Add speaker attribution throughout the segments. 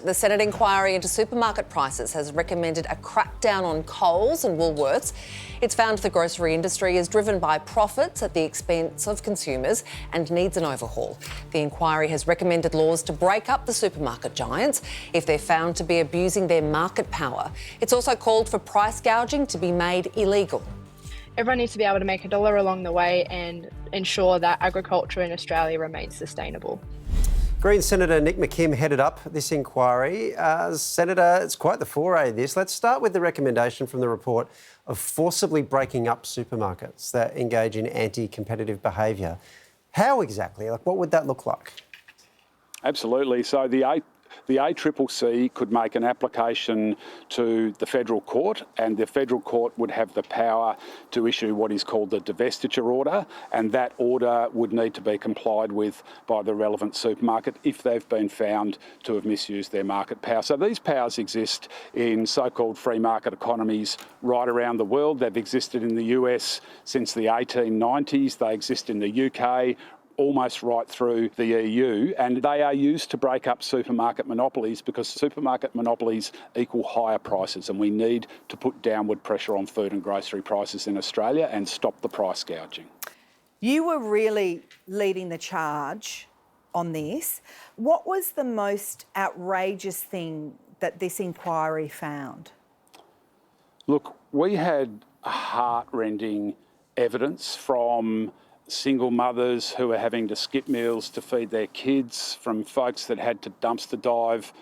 Speaker 1: The Senate inquiry into supermarket prices has recommended a crackdown on Coles and Woolworths. It's found the grocery industry is driven by profits at the expense of consumers and needs an overhaul. The inquiry has recommended laws to break up the supermarket giants if they're found to be abusing their market power. It's also called for price gouging to be made illegal.
Speaker 2: Everyone needs to be able to make a dollar along the way and ensure that agriculture in Australia remains sustainable.
Speaker 3: Green Senator Nick McKim headed up this inquiry. Senator, it's quite the foray, this. Let's start with the recommendation from the report of forcibly breaking up supermarkets that engage in anti-competitive behaviour. How exactly? What would that look like?
Speaker 4: Absolutely. So the ACCC could make an application to the federal court, and the federal court would have the power to issue what is called the divestiture order, and that order would need to be complied with by the relevant supermarket if they've been found to have misused their market power. So these powers exist in so-called free market economies right around the world. They've existed in the US since the 1890s. They exist in the UK, almost right through the EU, and they are used to break up supermarket monopolies because supermarket monopolies equal higher prices, and we need to put downward pressure on food and grocery prices in Australia and stop the price gouging.
Speaker 5: You were really leading the charge on this. What was the most outrageous thing that this inquiry found?
Speaker 4: Look, we had heart-rending evidence from single mothers who are having to skip meals to feed their kids, from folks that had to dumpster dive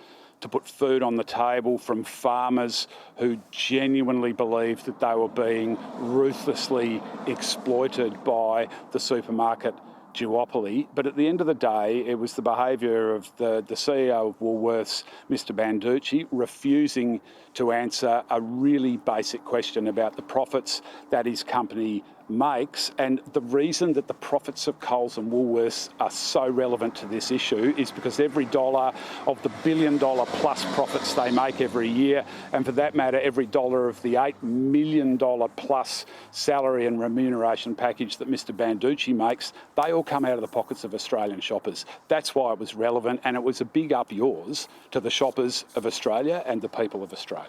Speaker 4: to put food on the table, from farmers who genuinely believed that they were being ruthlessly exploited by the supermarket duopoly. But at the end of the day, it was the behaviour of the CEO of Woolworths, Mr Banducci, refusing to answer a really basic question about the profits that his company makes. And the reason that the profits of Coles and Woolworths are so relevant to this issue is because every dollar of the $1 billion plus profits they make every year, and for that matter, every dollar of the $8 million plus salary and remuneration package that Mr Banducci makes, they all come out of the pockets of Australian shoppers. That's why it was relevant, and it was a big up yours to the shoppers of Australia and the people of Australia.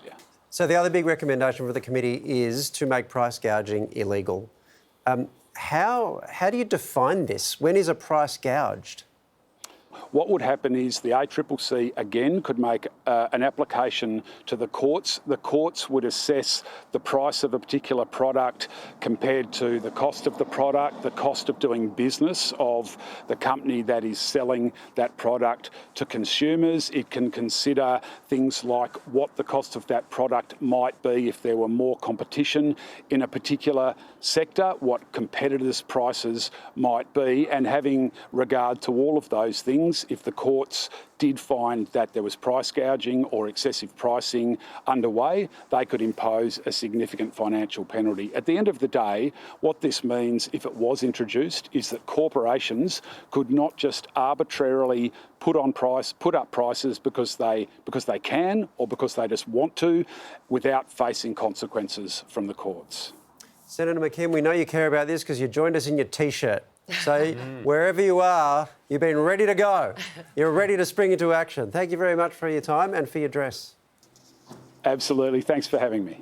Speaker 3: So the other big recommendation for the committee is to make price gouging illegal. How do you define this? When is a price gouged?
Speaker 4: What would happen is the ACCC again could make an application to the courts. The courts would assess the price of a particular product compared to the cost of the product, the cost of doing business of the company that is selling that product to consumers. It can consider things like what the cost of that product might be if there were more competition in a particular sector, what competitors' prices might be, and having regard to all of those things, if the courts did find that there was price gouging or excessive pricing underway, they could impose a significant financial penalty. At the end of the day, what this means, if it was introduced, is that corporations could not just arbitrarily put up prices because they can or because they just want to, without facing consequences from the courts.
Speaker 3: Senator McKim, we know you care about this because you joined us in your T-shirt. So wherever you are, you've been ready to go. You're ready to spring into action. Thank you very much for your time and for your dress.
Speaker 4: Absolutely. Thanks for having me.